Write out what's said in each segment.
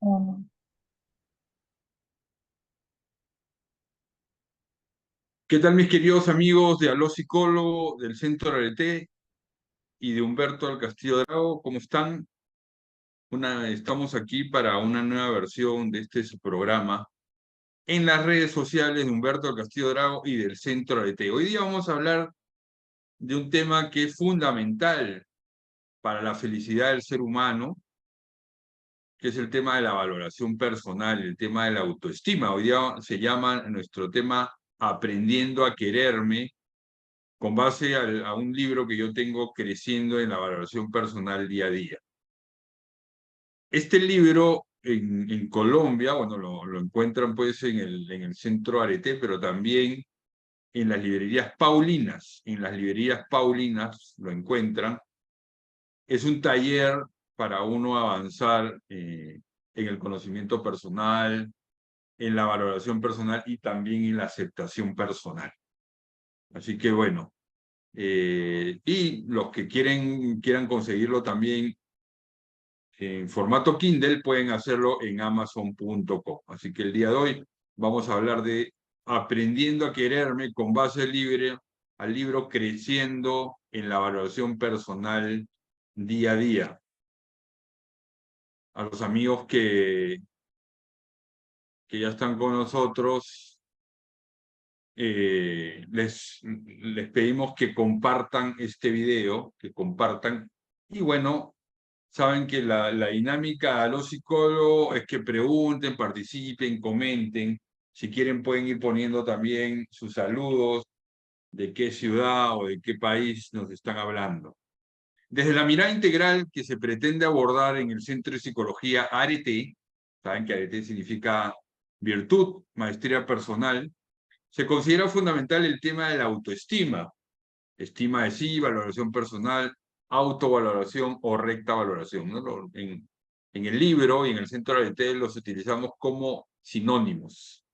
Mm. ¿Qué tal, mis queridos amigos de Aló Psicólogo, del Centro Arete y de Humberto del Castillo Drago? ¿Cómo están? Estamos aquí para una nueva versión de este su programa en las redes sociales de Humberto del Castillo Drago y del Centro Arete. Hoy día vamos a hablar de un tema que es fundamental para la felicidad del ser humano, que es el tema de la valoración personal, el tema de la autoestima. Hoy día se llama nuestro tema Aprendiendo a quererme, con base a un libro que yo tengo, Creciendo en la valoración personal día a día. Este libro en Colombia, bueno, lo encuentran pues en el Centro Arete, pero también en las librerías Paulinas. En las librerías Paulinas lo encuentran. Es un taller para uno avanzar en el conocimiento personal, en la valoración personal y también en la aceptación personal. Así que bueno, y los que quieran conseguirlo también en formato Kindle pueden hacerlo en amazon.com. Así que el día de hoy vamos a hablar de aprendiendo a quererme con base libre al libro Creciendo en la valoración personal día a día. A los amigos que ya están con nosotros, les pedimos que compartan este video, que compartan. Y bueno, saben que la dinámica a los psicólogos es que pregunten, participen, comenten. Si quieren pueden ir poniendo también sus saludos, de qué ciudad o de qué país nos están hablando. Desde la mirada integral que se pretende abordar en el Centro de Psicología ARETE, saben que ARETE significa virtud, maestría personal, se considera fundamental el tema de la autoestima, estima de sí, valoración personal, autovaloración o recta valoración, ¿no? En el libro y en el Centro de ARETE los utilizamos como sinónimos.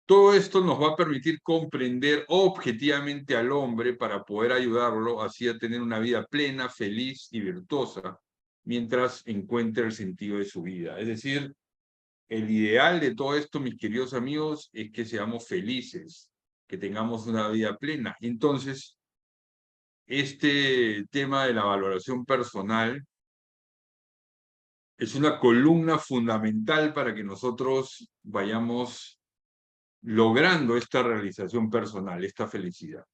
Todo esto nos va a permitir comprender objetivamente al hombre para poder ayudarlo así a tener una vida plena, feliz y virtuosa mientras encuentre el sentido de su vida. Es decir, el ideal de todo esto, mis queridos amigos, es que seamos felices, que tengamos una vida plena. Entonces, este tema de la valoración personal es una columna fundamental para que nosotros vayamos logrando esta realización personal, esta felicidad.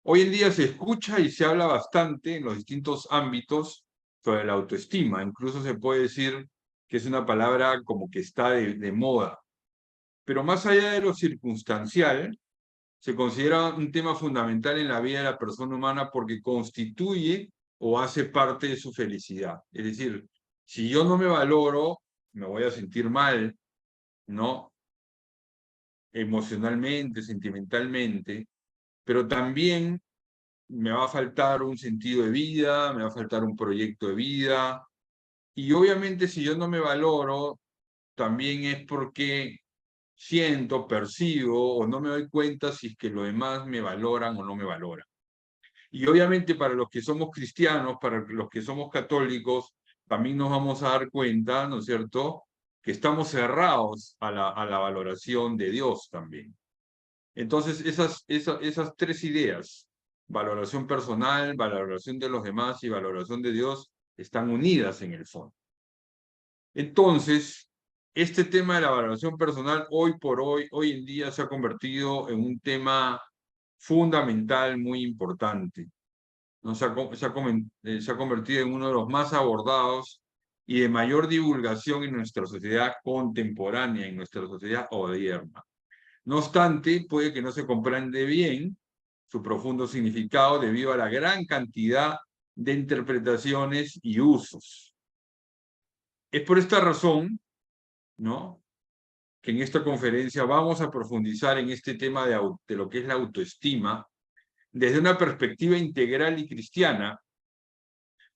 Hoy en día se escucha y se habla bastante en los distintos ámbitos sobre la autoestima. Incluso se puede decir que es una palabra como que está de moda. Pero más allá de lo circunstancial, se considera un tema fundamental en la vida de la persona humana porque constituye o hace parte de su felicidad. Es decir, si yo no me valoro, me voy a sentir mal, ¿no? Emocionalmente, sentimentalmente, pero también me va a faltar un sentido de vida, me va a faltar un proyecto de vida. Y obviamente si yo no me valoro, también es porque siento, percibo o no me doy cuenta si es que los demás me valoran o no me valoran. Y obviamente para los que somos cristianos, para los que somos católicos, también nos vamos a dar cuenta, ¿no es cierto?, que estamos cerrados a la valoración de Dios también. Entonces, esas tres ideas, valoración personal, valoración de los demás y valoración de Dios, están unidas en el fondo. Entonces, este tema de la valoración personal, hoy por hoy, hoy en día, se ha convertido en un tema fundamental, muy importante, ¿no? Se ha convertido en uno de los más abordados y de mayor divulgación en nuestra sociedad contemporánea, en nuestra sociedad moderna. No obstante, puede que no se comprende bien su profundo significado debido a la gran cantidad de interpretaciones y usos. Es por esta razón, ¿no?, que en esta conferencia vamos a profundizar en este tema de lo que es la autoestima desde una perspectiva integral y cristiana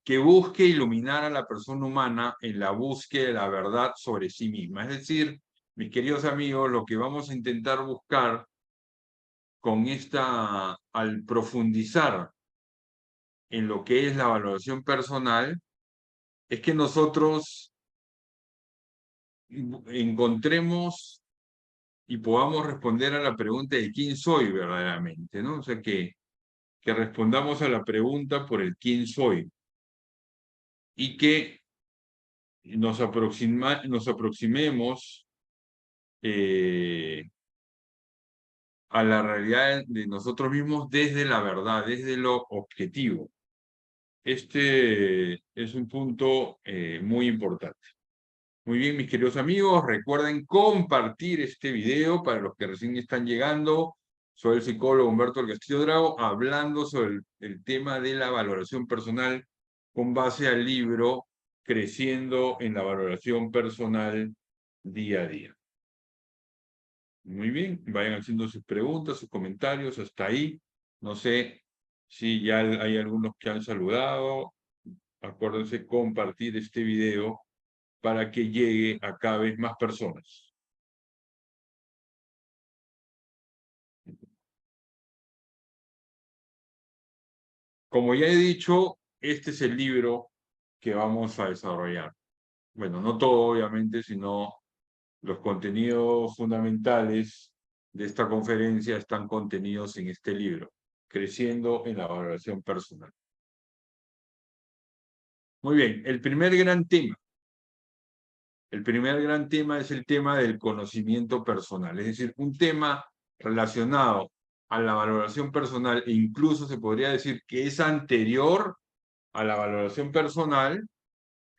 que busque iluminar a la persona humana en la búsqueda de la verdad sobre sí misma. Es decir, mis queridos amigos, lo que vamos a intentar buscar al profundizar en lo que es la valoración personal, es que nosotros encontremos y podamos responder a la pregunta de quién soy verdaderamente, ¿no? O sea, que respondamos a la pregunta por el quién soy y que nos aproximemos a la realidad de nosotros mismos desde la verdad, desde lo objetivo. Este es un punto muy importante. Muy bien, mis queridos amigos, recuerden compartir este video para los que recién están llegando. Soy el psicólogo Humberto del Castillo Drago, hablando sobre el tema de la valoración personal con base al libro Creciendo en la Valoración Personal Día a Día. Muy bien, vayan haciendo sus preguntas, sus comentarios, hasta ahí. No sé si ya hay algunos que han saludado. Acuérdense compartir este video para que llegue a cada vez más personas. Como ya he dicho, este es el libro que vamos a desarrollar. Bueno, no todo, obviamente, sino los contenidos fundamentales de esta conferencia están contenidos en este libro, Creciendo en la Valoración Personal. Muy bien, el primer gran tema. El primer gran tema es el tema del conocimiento personal, es decir, un tema relacionado a la valoración personal e incluso se podría decir que es anterior a la valoración personal,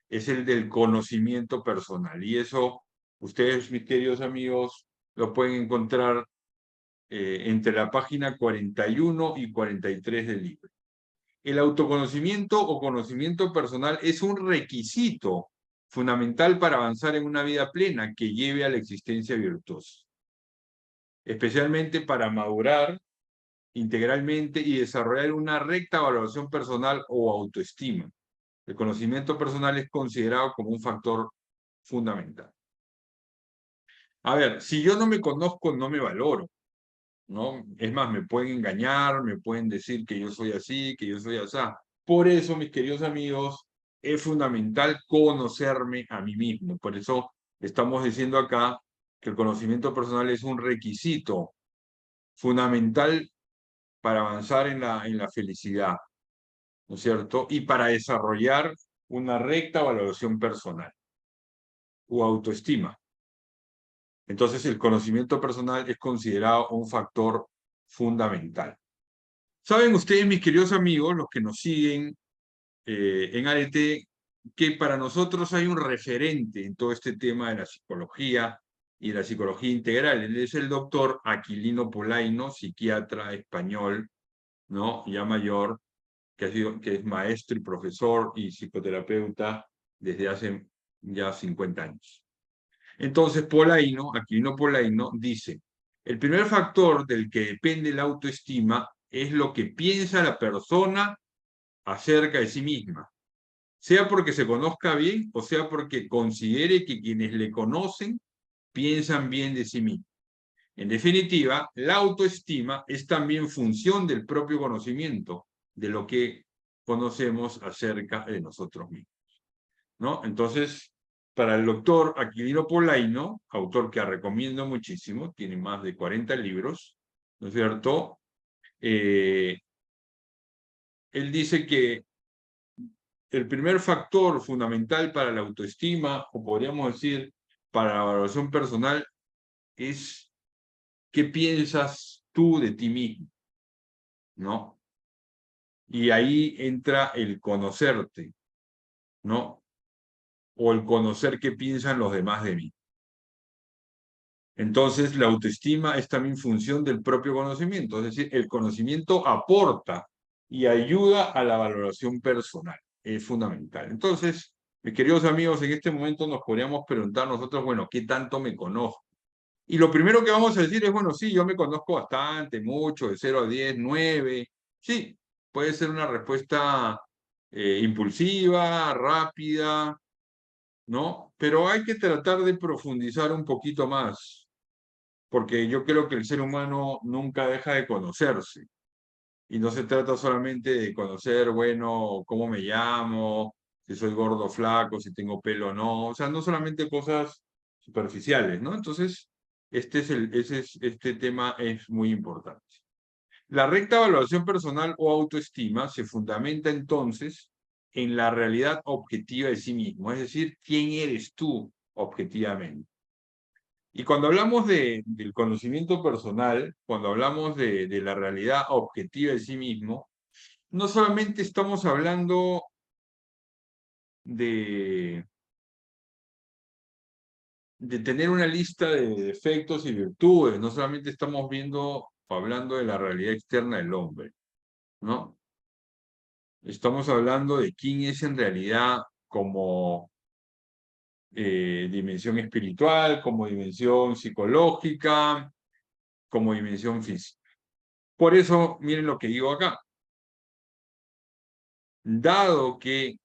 es el del conocimiento personal. Y eso ustedes, mis queridos amigos, lo pueden encontrar entre la página 41 y 43 del libro. El autoconocimiento o conocimiento personal es un requisito fundamental para avanzar en una vida plena que lleve a la existencia virtuosa, especialmente para madurar integralmente y desarrollar una recta valoración personal o autoestima. El conocimiento personal es considerado como un factor fundamental. A ver, si yo no me conozco, no me valoro, ¿no? Es más, me pueden engañar, me pueden decir que yo soy así, que yo soy así. Por eso, mis queridos amigos, es fundamental conocerme a mí mismo. Por eso estamos diciendo acá que el conocimiento personal es un requisito fundamental para avanzar en la felicidad, ¿no es cierto? Y para desarrollar una recta valoración personal o autoestima. Entonces, el conocimiento personal es considerado un factor fundamental. Saben ustedes, mis queridos amigos, los que nos siguen en ART, que para nosotros hay un referente en todo este tema de la psicología y la psicología integral. Él es el doctor Aquilino Polaino, psiquiatra español, ¿no? Ya mayor, que es maestro y profesor y psicoterapeuta desde hace ya 50 años. Entonces, Aquilino Polaino, dice, el primer factor del que depende la autoestima es lo que piensa la persona acerca de sí misma, sea porque se conozca bien o sea porque considere que quienes le conocen piensan bien de sí mismo. En definitiva, la autoestima es también función del propio conocimiento de lo que conocemos acerca de nosotros mismos, ¿no? Entonces, para el doctor Aquilino Polaino, autor que recomiendo muchísimo, tiene más de 40 libros, ¿no es cierto? Él dice que el primer factor fundamental para la autoestima, o podríamos decir para la valoración personal, es qué piensas tú de ti mismo, ¿no? Y ahí entra el conocerte, ¿no? O el conocer qué piensan los demás de mí. Entonces, la autoestima es también función del propio conocimiento, es decir, el conocimiento aporta y ayuda a la valoración personal, es fundamental. Entonces, mis queridos amigos, en este momento nos podríamos preguntar nosotros, bueno, ¿qué tanto me conozco? Y lo primero que vamos a decir es, bueno, sí, yo me conozco bastante, mucho, de 0 a 10, 9. Sí, puede ser una respuesta impulsiva, rápida, ¿no? Pero hay que tratar de profundizar un poquito más, porque yo creo que el ser humano nunca deja de conocerse. Y no se trata solamente de conocer, bueno, cómo me llamo, si soy gordo o flaco, si tengo pelo o no. O sea, no solamente cosas superficiales, ¿no? Entonces, este tema es muy importante. La recta valoración personal o autoestima se fundamenta entonces en la realidad objetiva de sí mismo, es decir, quién eres tú objetivamente. Y cuando hablamos del conocimiento personal, cuando hablamos de la realidad objetiva de sí mismo, no solamente estamos hablando de, de tener una lista de defectos y virtudes, no solamente estamos viendo o hablando de la realidad externa del hombre, ¿no? Estamos hablando de quién es en realidad como dimensión espiritual, como dimensión psicológica, como dimensión física. Por eso, miren lo que digo acá. Dado que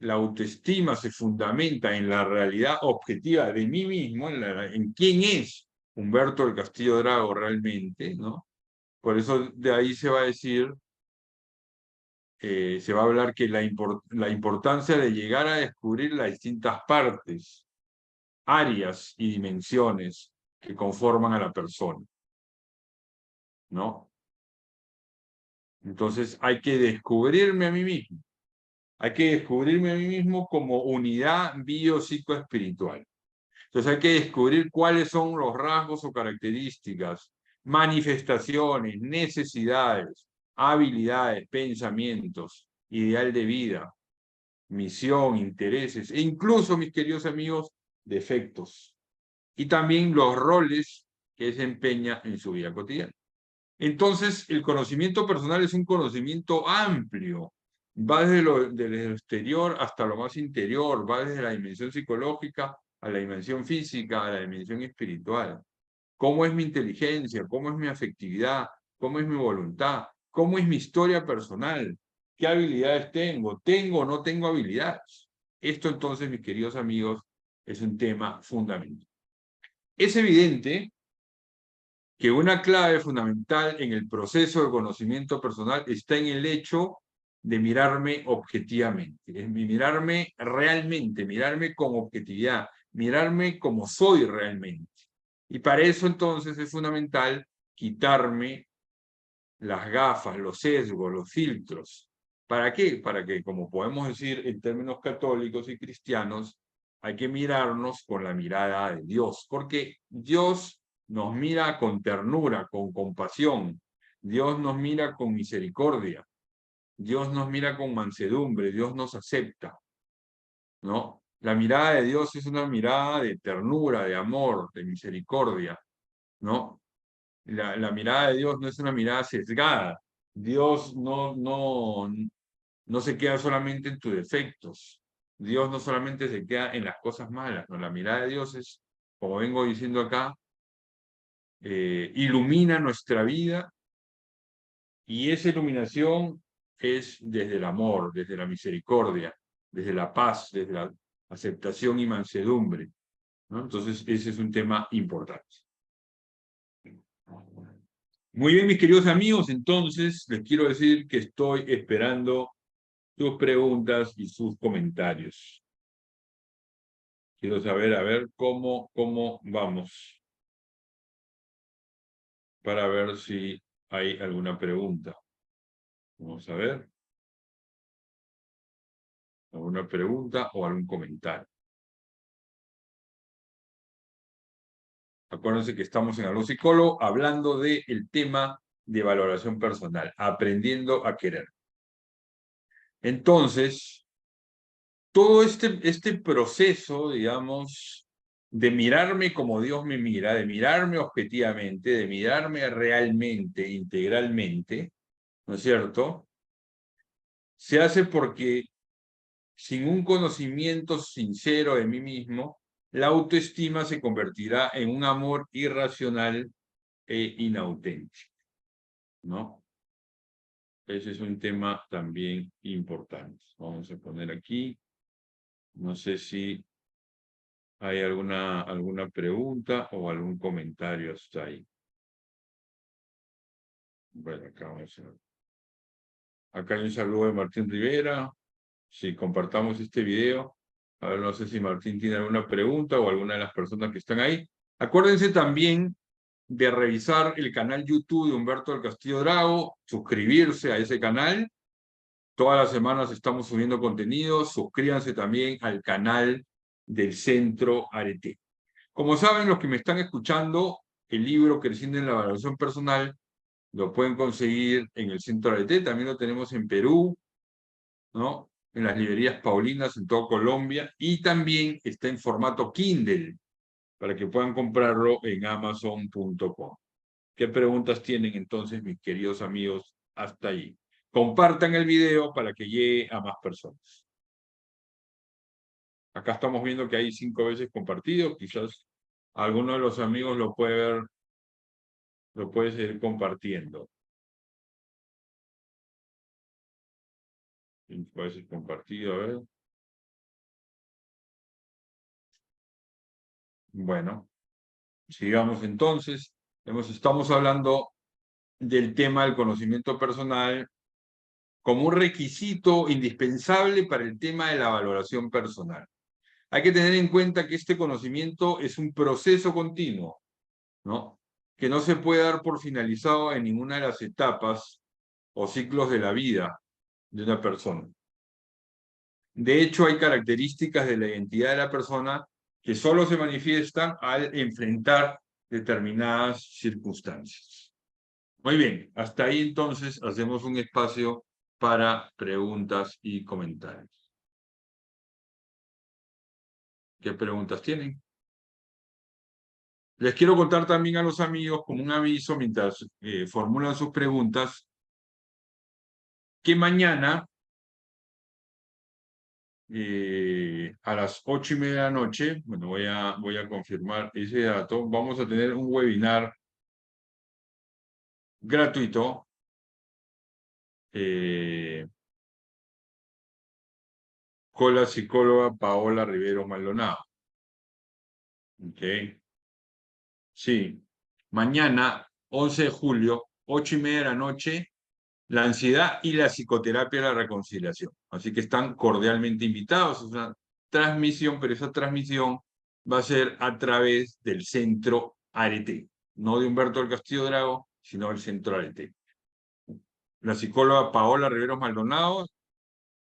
la autoestima se fundamenta en la realidad objetiva de mí mismo, en quién es Humberto del Castillo Drago realmente, ¿no? Por eso de ahí se va a decir, se va a hablar que la importancia de llegar a descubrir las distintas partes, áreas y dimensiones que conforman a la persona, ¿no? Entonces hay que descubrirme a mí mismo. Hay que descubrirme a mí mismo como unidad biopsicoespiritual. Entonces hay que descubrir cuáles son los rasgos o características, manifestaciones, necesidades, habilidades, pensamientos, ideal de vida, misión, intereses e incluso, mis queridos amigos, defectos. Y también los roles que desempeña en su vida cotidiana. Entonces, el conocimiento personal es un conocimiento amplio. Va desde lo exterior hasta lo más interior, va desde la dimensión psicológica a la dimensión física, a la dimensión espiritual. ¿Cómo es mi inteligencia? ¿Cómo es mi afectividad? ¿Cómo es mi voluntad? ¿Cómo es mi historia personal? ¿Qué habilidades tengo? ¿Tengo o no tengo habilidades? Esto entonces, mis queridos amigos, es un tema fundamental. Es evidente que una clave fundamental en el proceso de conocimiento personal está en el hecho de mirarme objetivamente, es mirarme realmente, mirarme con objetividad, mirarme como soy realmente. Y para eso entonces es fundamental quitarme las gafas, los sesgos, los filtros. ¿Para qué? Para que, como podemos decir en términos católicos y cristianos, hay que mirarnos con la mirada de Dios, porque Dios nos mira con ternura, con compasión, Dios nos mira con misericordia, Dios nos mira con mansedumbre, Dios nos acepta, ¿no? La mirada de Dios es una mirada de ternura, de amor, de misericordia, ¿no? La mirada de Dios no es una mirada sesgada. Dios no se queda solamente en tus defectos. Dios no solamente se queda en las cosas malas. No, la mirada de Dios es, como vengo diciendo acá, ilumina nuestra vida y esa iluminación es desde el amor, desde la misericordia, desde la paz, desde la aceptación y mansedumbre, ¿no? Entonces, ese es un tema importante. Muy bien, mis queridos amigos, entonces les quiero decir que estoy esperando sus preguntas y sus comentarios. Quiero saber, a ver, cómo vamos, para ver si hay alguna pregunta. Vamos a ver, alguna pregunta o algún comentario. Acuérdense que estamos en Aló Psicólogo hablando del tema de valoración personal, aprendiendo a querer. Entonces, todo este proceso, digamos, de mirarme como Dios me mira, de mirarme objetivamente, de mirarme realmente, integralmente, ¿no es cierto? Se hace porque sin un conocimiento sincero de mí mismo, la autoestima se convertirá en un amor irracional e inauténtico, ¿no? Ese es un tema también importante. Vamos a poner aquí, no sé si hay alguna pregunta o algún comentario hasta ahí. Bueno, acá vamos a ver. Acá hay un saludo de Martín Rivera. Sí, compartamos este video. A ver, no sé si Martín tiene alguna pregunta o alguna de las personas que están ahí. Acuérdense también de revisar el canal YouTube de Humberto del Castillo Drago, suscribirse a ese canal. Todas las semanas estamos subiendo contenido. Suscríbanse también al canal del Centro Arete. Como saben, los que me están escuchando, el libro Creciendo en la Valoración Personal lo pueden conseguir en el Centro Arete. También lo tenemos en Perú, ¿no? En las librerías Paulinas en toda Colombia. Y también está en formato Kindle para que puedan comprarlo en Amazon.com. ¿Qué preguntas tienen entonces, mis queridos amigos, hasta allí? Compartan el video para que llegue a más personas. Acá estamos viendo que hay 5 veces compartido. Quizás alguno de los amigos lo puede ver, lo puede seguir compartiendo. 5 veces compartido, a ver. Bueno, sigamos entonces. Estamos hablando del tema del conocimiento personal como un requisito indispensable para el tema de la valoración personal. Hay que tener en cuenta que este conocimiento es un proceso continuo, ¿no? Que no se puede dar por finalizado en ninguna de las etapas o ciclos de la vida de una persona. De hecho, hay características de la identidad de la persona que solo se manifiestan al enfrentar determinadas circunstancias. Muy bien, hasta ahí entonces hacemos un espacio para preguntas y comentarios. ¿Qué preguntas tienen? Les quiero contar también a los amigos, como un aviso, mientras formulan sus preguntas, que mañana a las 8:30 de la noche, bueno, voy a confirmar ese dato, vamos a tener un webinar gratuito con la psicóloga Paola Rivero Maldonado. ¿Ok? Sí. Mañana, 11 de julio, 8:30 de la noche, la ansiedad y la psicoterapia de la reconciliación. Así que están cordialmente invitados. Es una transmisión, pero esa transmisión va a ser a través del Centro Arete, no de Humberto del Castillo Drago, sino del Centro Arete. La psicóloga Paola Riveros Maldonado,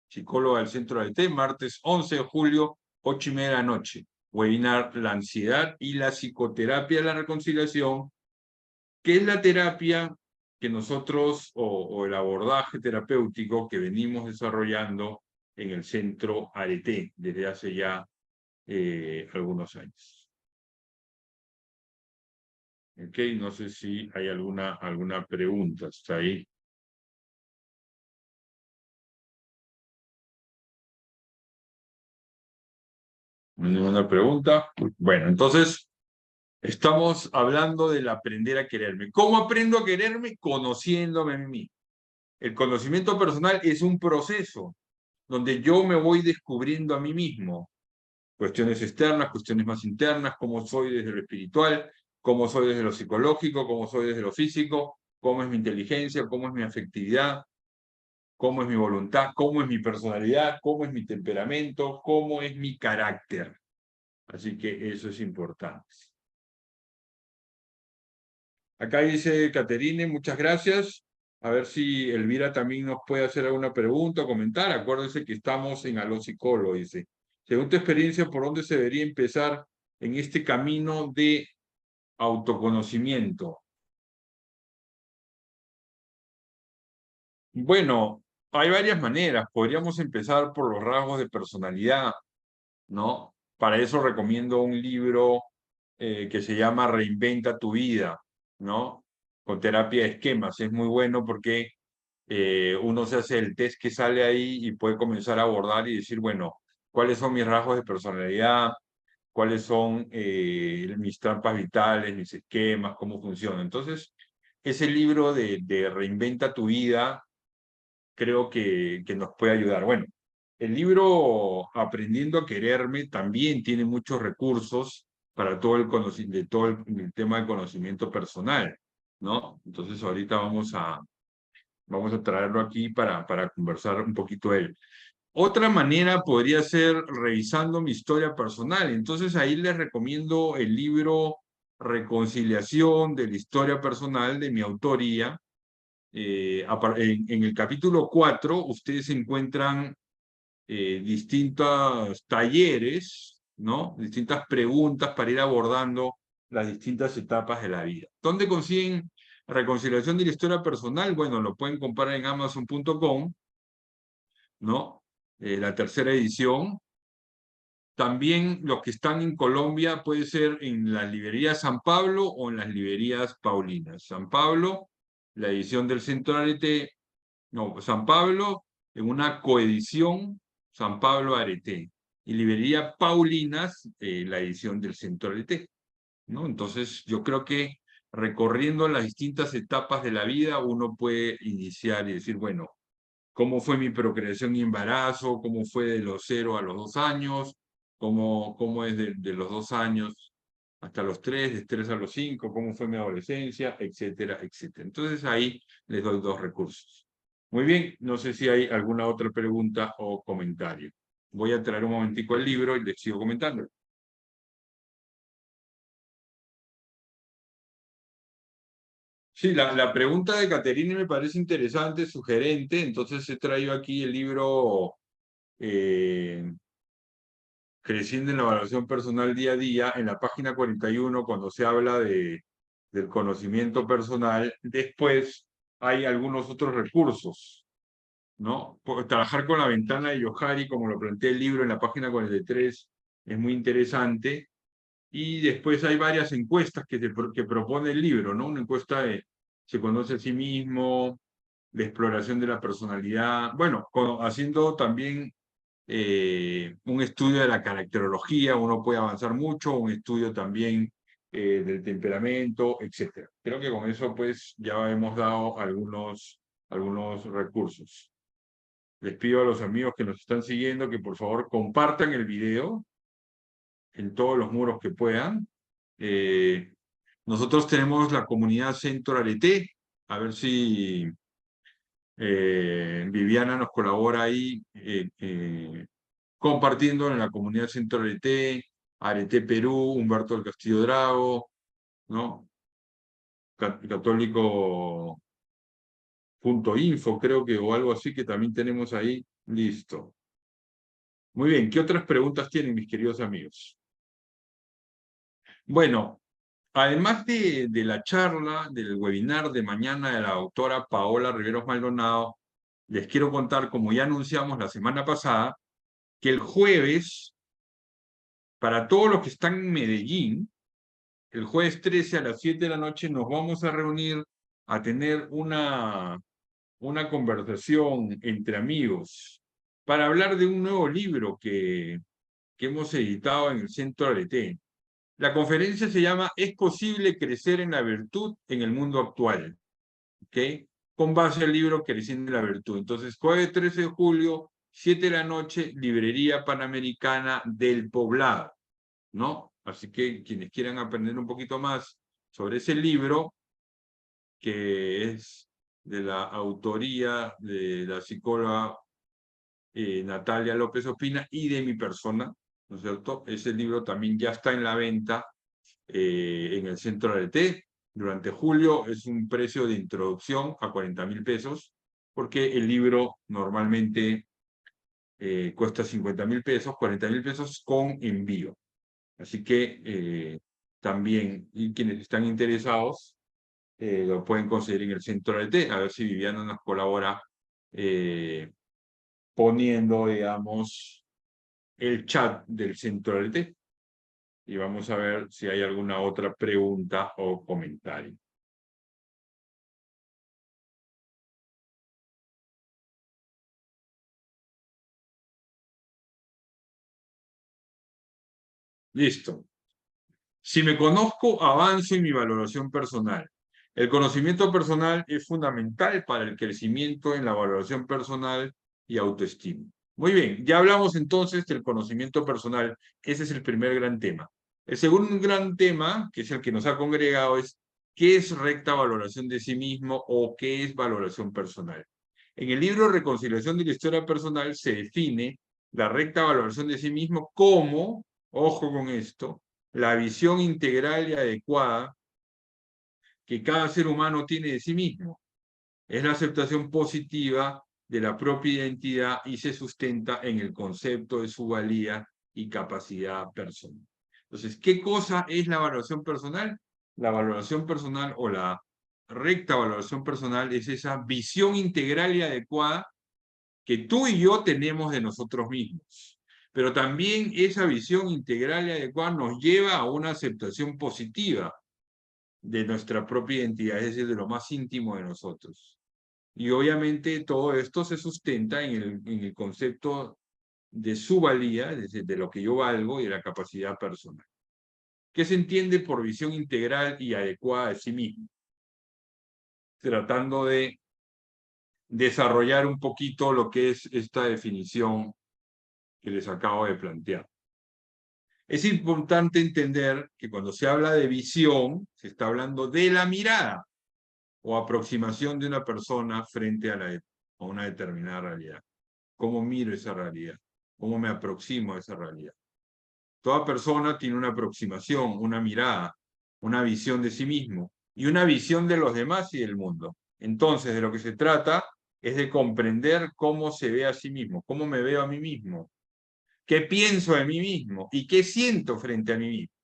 psicóloga del Centro Arete, martes 11 de julio, 8:30 de la noche. Webinar La ansiedad y la psicoterapia de la reconciliación. ¿Qué es la terapia que nosotros, o el abordaje terapéutico que venimos desarrollando en el Centro Arete desde hace ya algunos años? Ok, no sé si hay alguna pregunta. ¿Está ahí? ¿Ninguna pregunta? Bueno, entonces estamos hablando del aprender a quererme. ¿Cómo aprendo a quererme? Conociéndome a mí. El conocimiento personal es un proceso donde yo me voy descubriendo a mí mismo. Cuestiones externas, cuestiones más internas, cómo soy desde lo espiritual, cómo soy desde lo psicológico, cómo soy desde lo físico, cómo es mi inteligencia, cómo es mi afectividad, cómo es mi voluntad, cómo es mi personalidad, cómo es mi temperamento, cómo es mi carácter. Así que eso es importante. Acá dice Caterine, muchas gracias. A ver si Elvira también nos puede hacer alguna pregunta o comentar. Acuérdense que estamos en Aló Psicólogo, dice. Según tu experiencia, ¿por dónde se debería empezar en este camino de autoconocimiento? Bueno, hay varias maneras. Podríamos empezar por los rasgos de personalidad, ¿no? Para eso recomiendo un libro que se llama Reinventa tu vida, ¿no? Con terapia de esquemas. Es muy bueno porque uno se hace el test que sale ahí y puede comenzar a abordar y decir, bueno, ¿cuáles son mis rasgos de personalidad? ¿Cuáles son mis trampas vitales, mis esquemas, cómo funcionan? Entonces, ese libro de Reinventa tu vida creo que nos puede ayudar. Bueno, el libro Aprendiendo a quererme también tiene muchos recursos para todo el tema del conocimiento personal, ¿no? Entonces ahorita vamos a traerlo aquí para conversar un poquito de él. Otra manera podría ser revisando mi historia personal. Entonces ahí les recomiendo el libro Reconciliación de la historia personal de mi autoría. En el capítulo 4 ustedes encuentran distintos talleres, ¿no? Distintas preguntas para ir abordando las distintas etapas de la vida. ¿Dónde consiguen Reconciliación de la historia personal? Bueno, lo pueden comprar en Amazon.com, ¿no? La tercera edición. También los que están en Colombia puede ser en las librerías San Pablo o en las librerías Paulinas. San Pablo, la edición del Centro Arete, no, San Pablo en una coedición San Pablo Arete. Y librería Paulinas, la edición del Centro Arete, ¿no? Entonces yo creo que recorriendo las distintas etapas de la vida uno puede iniciar y decir, bueno, cómo fue mi procreación y embarazo, cómo fue de los 0 a los 2 años, cómo es de los 2 años hasta los 3, de 3 a los 5, cómo fue mi adolescencia, etcétera, etcétera. Entonces ahí les doy dos recursos. Muy bien, no sé si hay alguna otra pregunta o comentario. Voy a traer un momentico el libro y les sigo comentando. Sí, la pregunta de Caterine me parece interesante, sugerente, entonces he traído aquí el libro eh, Creciendo en la Evaluación Personal Día a Día, en la página 41, cuando se habla del conocimiento personal. Después hay algunos otros recursos, ¿no? Trabajar con la ventana de Johari, como lo plantea el libro en la página 43, es muy interesante. Y después hay varias encuestas que propone el libro, ¿no? Una encuesta de se conoce a sí mismo, de exploración de la personalidad, bueno, haciendo también un estudio de la caracterología, uno puede avanzar mucho, un estudio también del temperamento, etcétera. Creo que con eso pues ya hemos dado algunos recursos. Les pido a los amigos que nos están siguiendo que por favor compartan el video en todos los muros que puedan. Eh, Nosotros tenemos la comunidad Centro Arete, a ver si Viviana nos colabora ahí compartiendo en la comunidad Centro Arete, Arete Perú, Humberto del Castillo Drago, ¿no? Católico.info, creo que, o algo así que también tenemos ahí. Listo. Muy bien, ¿qué otras preguntas tienen, mis queridos amigos? Bueno, además de la charla, del webinar de mañana de la doctora Paola Riveros Maldonado, les quiero contar, como ya anunciamos la semana pasada, que el jueves, para todos los que están en Medellín, el jueves 13 a las 7 de la noche nos vamos a reunir a tener una conversación entre amigos para hablar de un nuevo libro que hemos editado en el Centro Arete. La conferencia se llama ¿Es posible crecer en la virtud en el mundo actual? ¿Ok? Con base al libro Creciendo en la virtud. Entonces, jueves 13 de julio, 7 de la noche, Librería Panamericana del Poblado, ¿no? Así que quienes quieran aprender un poquito más sobre ese libro, que es de la autoría de la psicóloga Natalia López Ospina y de mi persona, ¿no es cierto? Ese libro también ya está en la venta en el Centro Arete. Durante julio es un precio de introducción a 40.000 pesos, porque el libro normalmente cuesta 50.000 pesos, 40.000 pesos con envío. Así que también, y quienes están interesados, lo pueden conseguir en el Centro Arete. A ver si Viviana nos colabora poniendo, digamos, el chat del Centro Arete. Y vamos a ver si hay alguna otra pregunta o comentario. Listo. Si me conozco, avanzo en mi valoración personal. El conocimiento personal es fundamental para el crecimiento en la valoración personal y autoestima. Muy bien, ya hablamos entonces del conocimiento personal. Ese es el primer gran tema. El segundo gran tema, que es el que nos ha congregado, es ¿qué es recta valoración de sí mismo o qué es valoración personal? En el libro Reconciliación de la Historia Personal se define la recta valoración de sí mismo como, ojo con esto, la visión integral y adecuada que cada ser humano tiene de sí mismo. Es la aceptación positiva de la propia identidad y se sustenta en el concepto de su valía y capacidad personal. Entonces, ¿qué cosa es la valoración personal? La valoración personal o la recta valoración personal es esa visión integral y adecuada que tú y yo tenemos de nosotros mismos. Pero también esa visión integral y adecuada nos lleva a una aceptación positiva de nuestra propia identidad, es decir, de lo más íntimo de nosotros. Y obviamente todo esto se sustenta en el concepto de su valía, de lo que yo valgo y de la capacidad personal. ¿Qué se entiende por visión integral y adecuada de sí mismo? Tratando de desarrollar un poquito lo que es esta definición que les acabo de plantear. Es importante entender que cuando se habla de visión, se está hablando de la mirada o aproximación de una persona frente a una determinada realidad. ¿Cómo miro esa realidad? ¿Cómo me aproximo a esa realidad? Toda persona tiene una aproximación, una mirada, una visión de sí mismo y una visión de los demás y del mundo. Entonces, de lo que se trata es de comprender cómo se ve a sí mismo, cómo me veo a mí mismo, qué pienso de mí mismo y qué siento frente a mí mismo.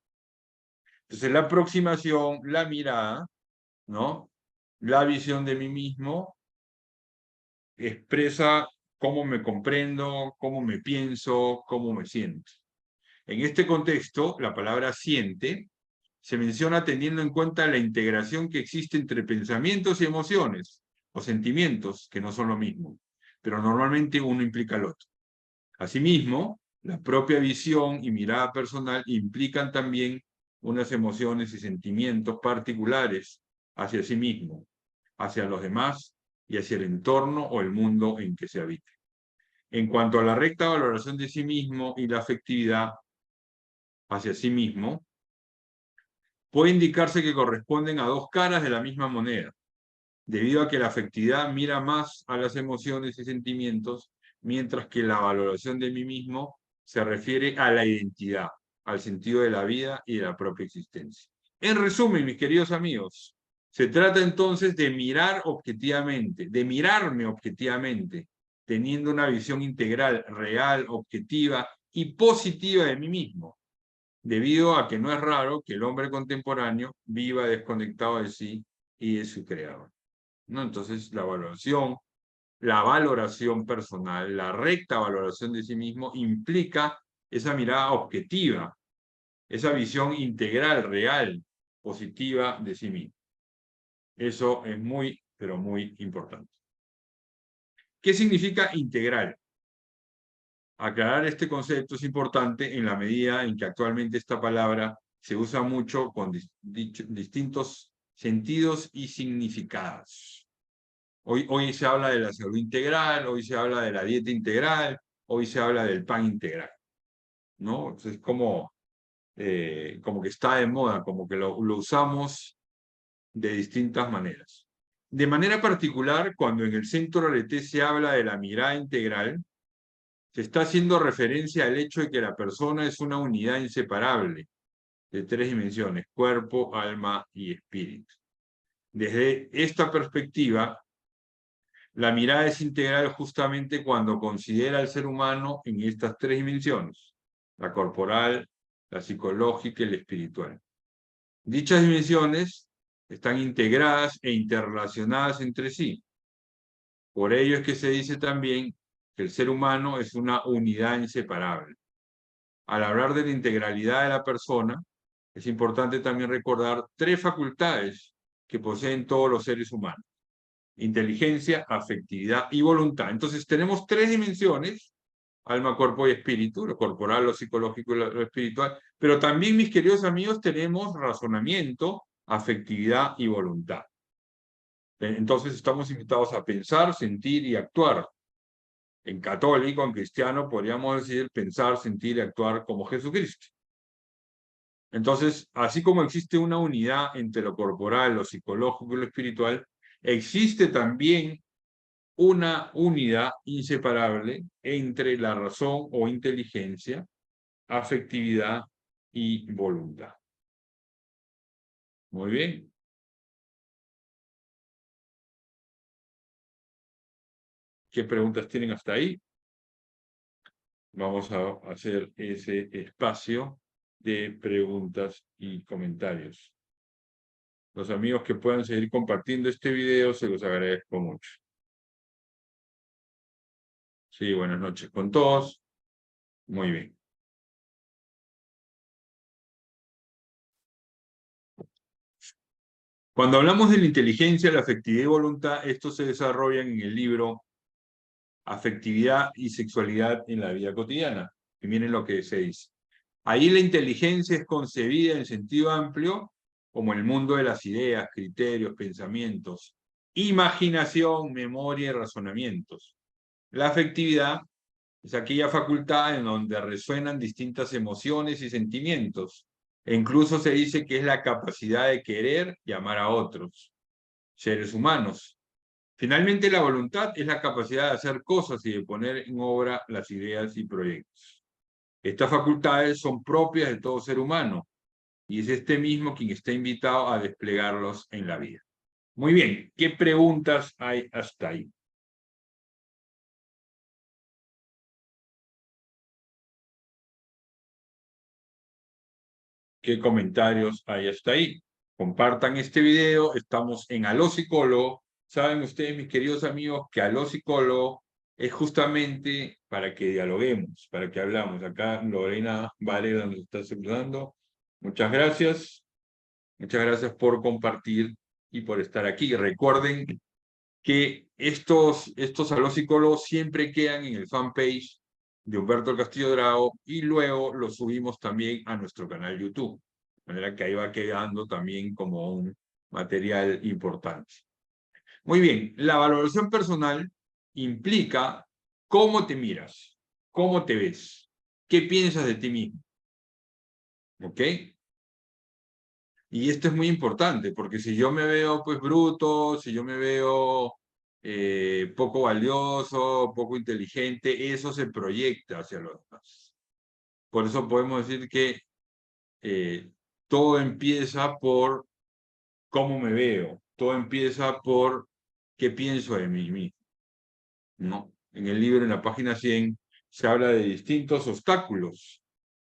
Entonces, la aproximación, la mirada, ¿no? La visión de mí mismo expresa cómo me comprendo, cómo me pienso, cómo me siento. En este contexto, la palabra siente se menciona teniendo en cuenta la integración que existe entre pensamientos y emociones, o sentimientos, que no son lo mismo, pero normalmente uno implica al otro. Asimismo, la propia visión y mirada personal implican también unas emociones y sentimientos particulares hacia sí mismo, hacia los demás y hacia el entorno o el mundo en que se habita. En cuanto a la recta valoración de sí mismo y la afectividad hacia sí mismo, puede indicarse que corresponden a dos caras de la misma moneda, debido a que la afectividad mira más a las emociones y sentimientos, mientras que la valoración de mí mismo se refiere a la identidad, al sentido de la vida y de la propia existencia. En resumen, mis queridos amigos, se trata entonces de mirar objetivamente, de mirarme objetivamente, teniendo una visión integral, real, objetiva y positiva de mí mismo, debido a que no es raro que el hombre contemporáneo viva desconectado de sí y de su creador, ¿no? Entonces, la valoración personal, la recta valoración de sí mismo implica esa mirada objetiva, esa visión integral, real, positiva de sí mismo. Eso es muy, pero muy importante. ¿Qué significa integral? Aclarar este concepto es importante en la medida en que actualmente esta palabra se usa mucho con distintos sentidos y significados. Hoy se habla de la salud integral, hoy se habla de la dieta integral, hoy se habla del pan integral, ¿no? Entonces, como que está de moda, como que lo usamos de distintas maneras. De manera particular, cuando en el Centro RT se habla de la mirada integral, se está haciendo referencia al hecho de que la persona es una unidad inseparable de tres dimensiones: cuerpo, alma y espíritu. Desde esta perspectiva, la mirada es integral justamente cuando considera al ser humano en estas tres dimensiones: la corporal, la psicológica y la espiritual. Dichas dimensiones están integradas e interrelacionadas entre sí. Por ello es que se dice también que el ser humano es una unidad inseparable. Al hablar de la integralidad de la persona, es importante también recordar tres facultades que poseen todos los seres humanos: inteligencia, afectividad y voluntad. Entonces tenemos tres dimensiones: alma, cuerpo y espíritu, lo corporal, lo psicológico y lo espiritual, pero también, mis queridos amigos, tenemos razonamiento, afectividad y voluntad. Entonces estamos invitados a pensar, sentir y actuar. En católico, en cristiano, podríamos decir pensar, sentir y actuar como Jesucristo. Entonces, así como existe una unidad entre lo corporal, lo psicológico y lo espiritual, existe también una unidad inseparable entre la razón o inteligencia, afectividad y voluntad. Muy bien. ¿Qué preguntas tienen hasta ahí? Vamos a hacer ese espacio de preguntas y comentarios. Los amigos que puedan seguir compartiendo este video, se los agradezco mucho. Sí, buenas noches con todos. Muy bien. Cuando hablamos de la inteligencia, la afectividad y voluntad, estos se desarrollan en el libro Afectividad y Sexualidad en la Vida Cotidiana. Y miren lo que se dice. Ahí la inteligencia es concebida en sentido amplio como el mundo de las ideas, criterios, pensamientos, imaginación, memoria y razonamientos. La afectividad es aquella facultad en donde resuenan distintas emociones y sentimientos. E incluso se dice que es la capacidad de querer y amar a otros, seres humanos. Finalmente, la voluntad es la capacidad de hacer cosas y de poner en obra las ideas y proyectos. Estas facultades son propias de todo ser humano y es este mismo quien está invitado a desplegarlos en la vida. Muy bien, ¿qué preguntas hay hasta ahí? ¿Qué comentarios hay hasta ahí? Compartan este video, estamos en Aló Psicólogo. Saben ustedes, mis queridos amigos, que Aló Psicólogo es justamente para que dialoguemos, para que hablamos. Acá Lorena Varela nos está saludando. Muchas gracias. Muchas gracias por compartir y por estar aquí. Recuerden que estos Aló Psicólogos siempre quedan en el fanpage de Humberto el Castillo Drago y luego los subimos también a nuestro canal YouTube. De manera que ahí va quedando también como un material importante. Muy bien, la valoración personal implica cómo te miras, cómo te ves, qué piensas de ti mismo. ¿Ok? Y esto es muy importante, porque si yo me veo pues bruto, si yo me veo poco valioso, poco inteligente, eso se proyecta hacia los demás. Por eso podemos decir que todo empieza por cómo me veo, todo empieza por qué pienso de mí mismo, ¿no? En el libro, en la página 100, se habla de distintos obstáculos,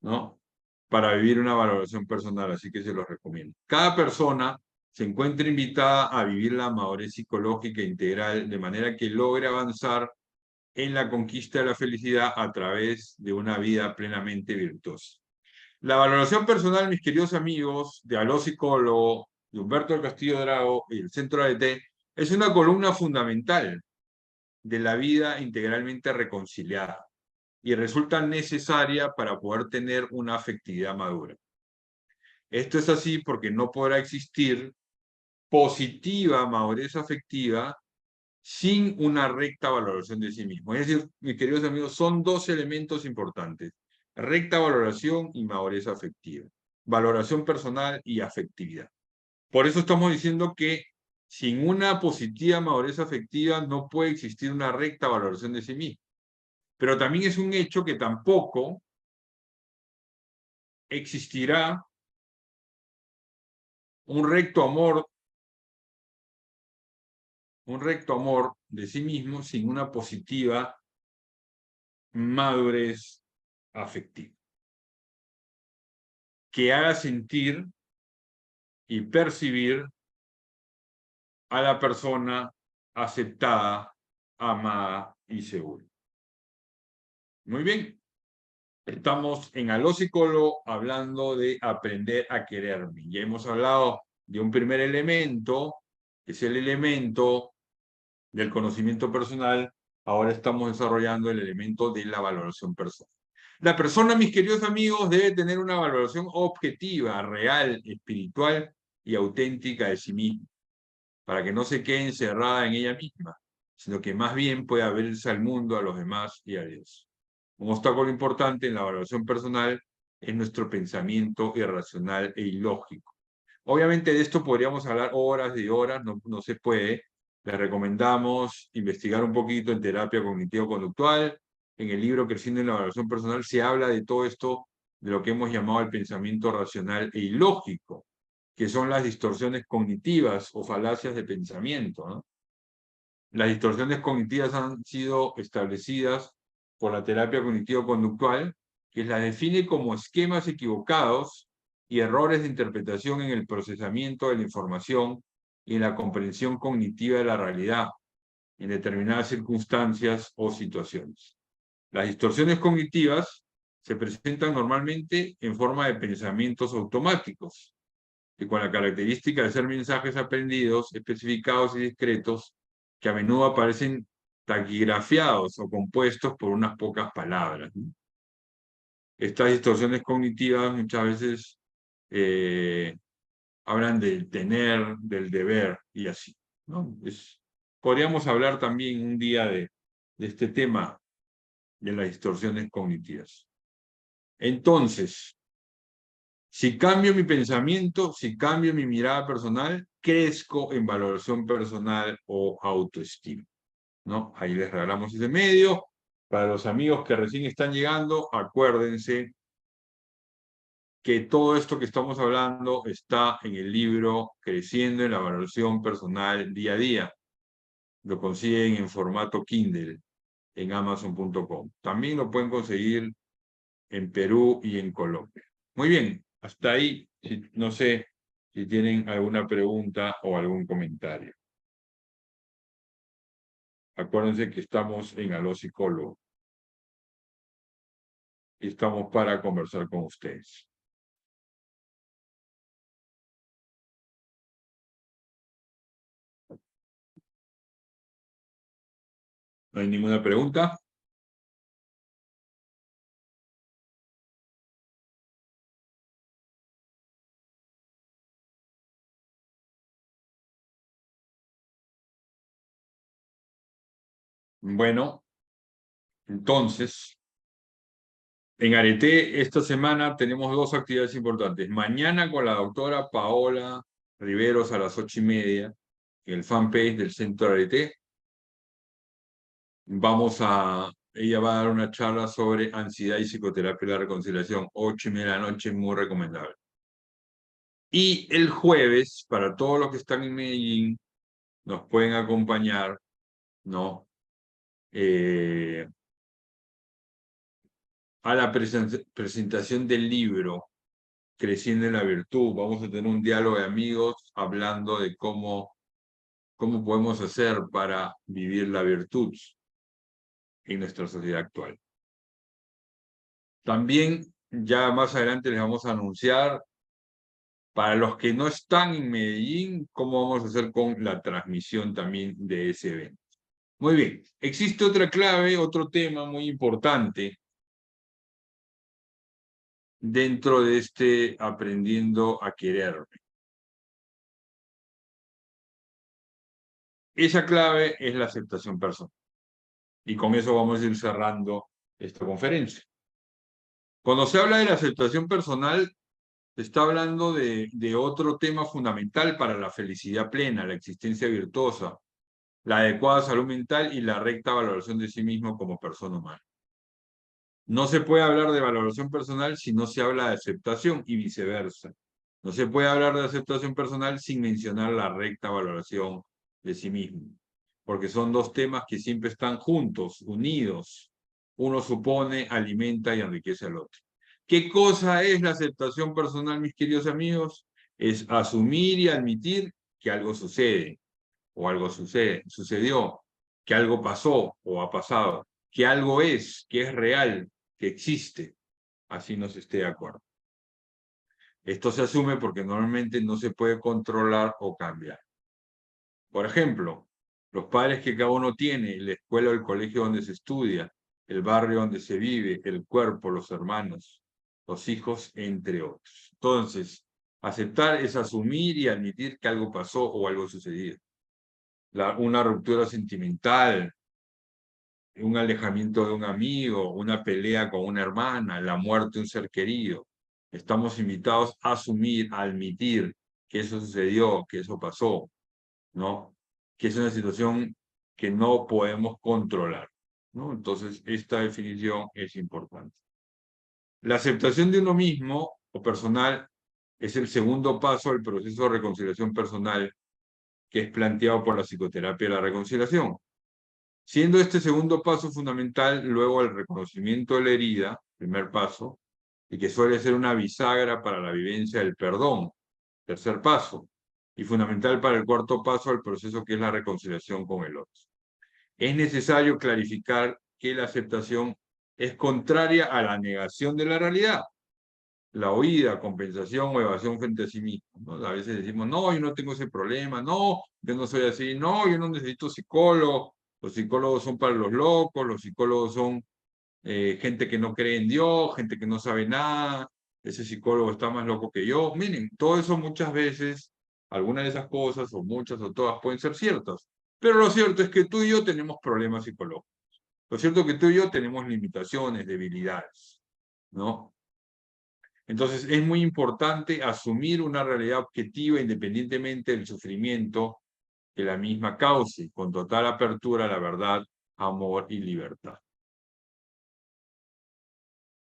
¿no? Para vivir una valoración personal, así que se los recomiendo. Cada persona se encuentra invitada a vivir la madurez psicológica integral de manera que logre avanzar en la conquista de la felicidad a través de una vida plenamente virtuosa. La valoración personal, mis queridos amigos, de Aló Psicólogo, de Humberto del Castillo Drago y el Centro ADT, es una columna fundamental de la vida integralmente reconciliada y resulta necesaria para poder tener una afectividad madura. Esto es así porque no podrá existir positiva madurez afectiva sin una recta valoración de sí mismo. Es decir, mis queridos amigos, son dos elementos importantes: recta valoración y madurez afectiva. Valoración personal y afectividad. Por eso estamos diciendo que sin una positiva madurez afectiva no puede existir una recta valoración de sí mismo. Pero también es un hecho que tampoco existirá un recto amor de sí mismo sin una positiva madurez afectiva, que haga sentir y percibir a la persona aceptada, amada y segura. Muy bien. Estamos en Aló Psicólogo hablando de aprender a quererme. Ya hemos hablado de un primer elemento, que es el elemento del conocimiento personal. Ahora estamos desarrollando el elemento de la valoración personal. La persona, mis queridos amigos, debe tener una valoración objetiva, real, espiritual y auténtica de sí misma, para que no se quede encerrada en ella misma, sino que más bien pueda abrirse al mundo, a los demás y a Dios. Un obstáculo importante en la valoración personal es nuestro pensamiento irracional e ilógico. Obviamente de esto podríamos hablar horas y horas, no se puede, Les recomendamos investigar un poquito en terapia cognitivo-conductual. En el libro Creciendo en la Valoración Personal se habla de todo esto, de lo que hemos llamado el pensamiento racional e ilógico, que son las distorsiones cognitivas o falacias de pensamiento, ¿no? Las distorsiones cognitivas han sido establecidas por la terapia cognitivo-conductual, que las define como esquemas equivocados y errores de interpretación en el procesamiento de la información y en la comprensión cognitiva de la realidad en determinadas circunstancias o situaciones. Las distorsiones cognitivas se presentan normalmente en forma de pensamientos automáticos, y con la característica de ser mensajes aprendidos, especificados y discretos, que a menudo aparecen taquigrafiados o compuestos por unas pocas palabras, ¿no? Estas distorsiones cognitivas muchas veces hablan del tener, del deber y así, ¿no? Podríamos hablar también un día de este tema de las distorsiones cognitivas. Entonces, si cambio mi pensamiento, si cambio mi mirada personal, crezco en valoración personal o autoestima, ¿no? Ahí les regalamos ese medio. Para los amigos que recién están llegando, acuérdense que todo esto que estamos hablando está en el libro Creciendo en la Valoración Personal Día a Día. Lo consiguen en formato Kindle en Amazon.com. También lo pueden conseguir en Perú y en Colombia. Muy bien, hasta ahí. No sé si tienen alguna pregunta o algún comentario. Acuérdense que estamos en Aló Psicólogo y estamos para conversar con ustedes. ¿No hay ninguna pregunta? Bueno, entonces, en Arete esta semana tenemos dos actividades importantes. Mañana con la doctora Paola Riveros a las 8:30 en el fanpage del Centro Arete. Ella va a dar una charla sobre ansiedad y psicoterapia de la reconciliación, 8:30 de la noche, muy recomendable. Y el jueves, para todos los que están en Medellín, nos pueden acompañar, ¿no? A la presentación del libro Creciendo en la Virtud. Vamos a tener un diálogo de amigos hablando de cómo podemos hacer para vivir la virtud en nuestra sociedad actual. También, ya más adelante les vamos a anunciar, para los que no están en Medellín, cómo vamos a hacer con la transmisión también de ese evento. Muy bien, existe otra clave, otro tema muy importante dentro de este aprendiendo a quererme. Esa clave es la aceptación personal. Y con eso vamos a ir cerrando esta conferencia. Cuando se habla de la aceptación personal, se está hablando de otro tema fundamental para la felicidad plena, la existencia virtuosa, la adecuada salud mental y la recta valoración de sí mismo como persona humana. No se puede hablar de valoración personal si no se habla de aceptación y viceversa. No se puede hablar de aceptación personal sin mencionar la recta valoración de sí mismo, porque son dos temas que siempre están juntos, unidos. Uno supone, alimenta y enriquece al otro. ¿Qué cosa es la aceptación personal, mis queridos amigos? Es asumir y admitir que algo sucede, o algo sucedió, que algo pasó o ha pasado, que algo es, que es real, que existe, así no se esté de acuerdo. Esto se asume porque normalmente no se puede controlar o cambiar. Por ejemplo, los padres que cada uno tiene, la escuela o el colegio donde se estudia, el barrio donde se vive, el cuerpo, los hermanos, los hijos, entre otros. Entonces, aceptar es asumir y admitir que algo pasó o algo sucedido. Una ruptura sentimental, un alejamiento de un amigo, una pelea con una hermana, la muerte de un ser querido. Estamos invitados a asumir, a admitir que eso sucedió, que eso pasó, ¿no? que es una situación que no podemos controlar, ¿no? Entonces, esta definición es importante. La aceptación de uno mismo o personal es el segundo paso del proceso de reconciliación personal que es planteado por la psicoterapia de la reconciliación. Siendo este segundo paso fundamental luego el reconocimiento de la herida, primer paso, y que suele ser una bisagra para la vivencia del perdón, tercer paso, y fundamental para el cuarto paso del proceso que es la reconciliación con el otro. Es necesario clarificar que la aceptación es contraria a la negación de la realidad, la huida, compensación o evasión frente a sí mismo, ¿no? A veces decimos, no, yo no tengo ese problema, no, yo no soy así, no, yo no necesito psicólogo, los psicólogos son para los locos, los psicólogos son gente que no cree en Dios, gente que no sabe nada, ese psicólogo está más loco que yo. Miren, todo eso muchas veces, algunas de esas cosas, o muchas o todas, pueden ser ciertas, pero lo cierto es que tú y yo tenemos problemas psicológicos. Lo cierto es que tú y yo tenemos limitaciones, debilidades, ¿no? Entonces, es muy importante asumir una realidad objetiva independientemente del sufrimiento que la misma cause, con total apertura a la verdad, amor y libertad.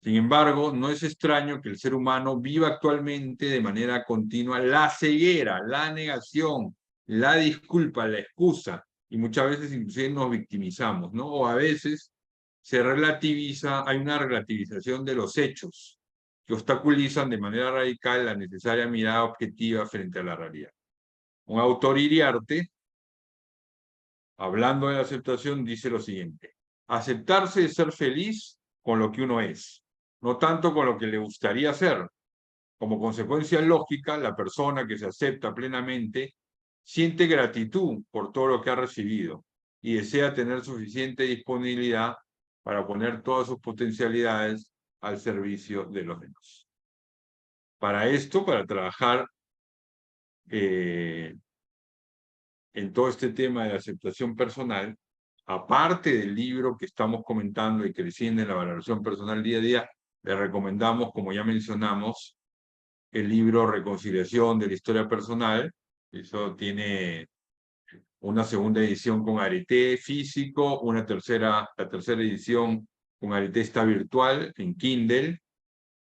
Sin embargo, no es extraño que el ser humano viva actualmente de manera continua la ceguera, la negación, la disculpa, la excusa, y muchas veces inclusive nos victimizamos, ¿no? O a veces se relativiza, hay una relativización de los hechos que obstaculizan de manera radical la necesaria mirada objetiva frente a la realidad. Un autor Iriarte, hablando de la aceptación, dice lo siguiente: aceptarse es ser feliz con lo que uno es, no tanto con lo que le gustaría ser. Como consecuencia lógica, la persona que se acepta plenamente siente gratitud por todo lo que ha recibido y desea tener suficiente disponibilidad para poner todas sus potencialidades al servicio de los demás. Para esto, para trabajar en todo este tema de la aceptación personal, aparte del libro que estamos comentando y creciendo en la valoración personal día a día, le recomendamos, como ya mencionamos, el libro Reconciliación de la Historia Personal. Eso tiene una segunda edición con arete físico, la tercera edición con arete está virtual en Kindle,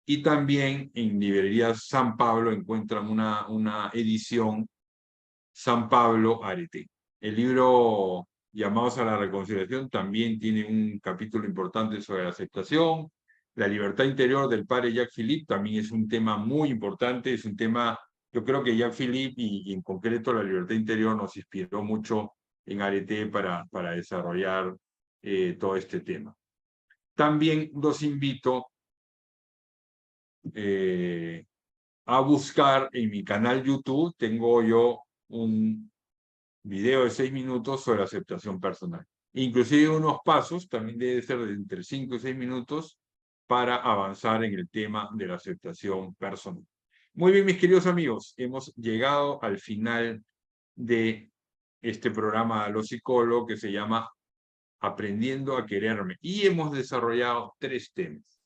y también en librerías San Pablo encuentran una edición San Pablo Arete. El libro Llamados a la Reconciliación también tiene un capítulo importante sobre la aceptación. La libertad interior del padre Jacques Philippe también es un tema muy importante, es un tema, yo creo que Jacques Philippe y en concreto la libertad interior nos inspiró mucho en Arete para desarrollar todo este tema. También los invito eh, a buscar en mi canal YouTube, tengo yo un video de 6 minutos sobre aceptación personal. Inclusive unos pasos, también debe ser de entre 5 y 6 minutos, para avanzar en el tema de la aceptación personal. Muy bien, mis queridos amigos, hemos llegado al final de este programa de Los Psicólogos que se llama Aprendiendo a Quererme. Y hemos desarrollado 3 temas: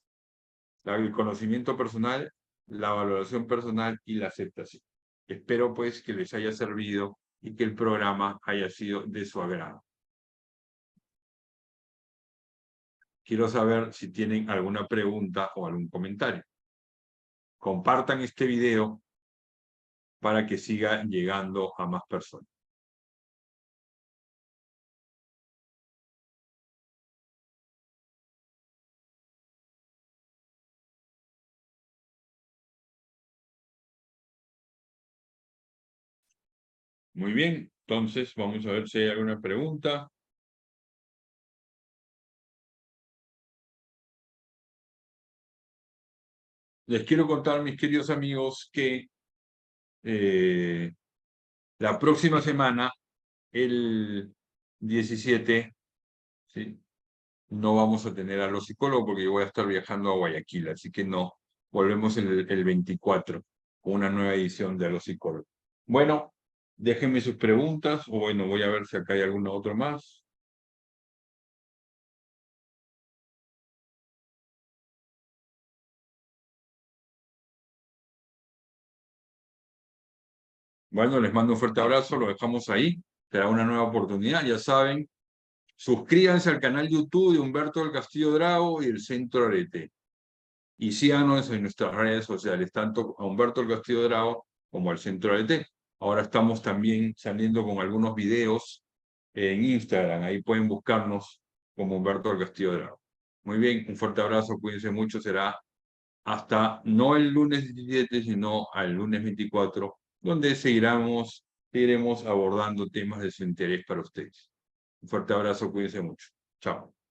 el conocimiento personal, la valoración personal y la aceptación. Espero pues que les haya servido y que el programa haya sido de su agrado. Quiero saber si tienen alguna pregunta o algún comentario. Compartan este video para que siga llegando a más personas. Muy bien, entonces vamos a ver si hay alguna pregunta. Les quiero contar, mis queridos amigos, que la próxima semana, el 17, ¿sí?, no vamos a tener a los psicólogos porque yo voy a estar viajando a Guayaquil, así que no, volvemos el 24 con una nueva edición de a los psicólogos. Bueno, déjenme sus preguntas, o bueno, voy a ver si acá hay alguna otra más. Bueno, les mando un fuerte abrazo, lo dejamos ahí. será una nueva oportunidad. Ya saben, suscríbanse al canal YouTube de Humberto del Castillo Drago y el Centro Arete. Y síganos en nuestras redes sociales, tanto a Humberto del Castillo Drago como al Centro Arete. Ahora estamos también saliendo con algunos videos en Instagram. Ahí pueden buscarnos como Humberto del Castillo Drago. Muy bien, un fuerte abrazo, cuídense mucho. Será hasta no el lunes 17, sino al lunes 24, donde seguiremos abordando temas de su interés para ustedes. Un fuerte abrazo, cuídense mucho. Chao.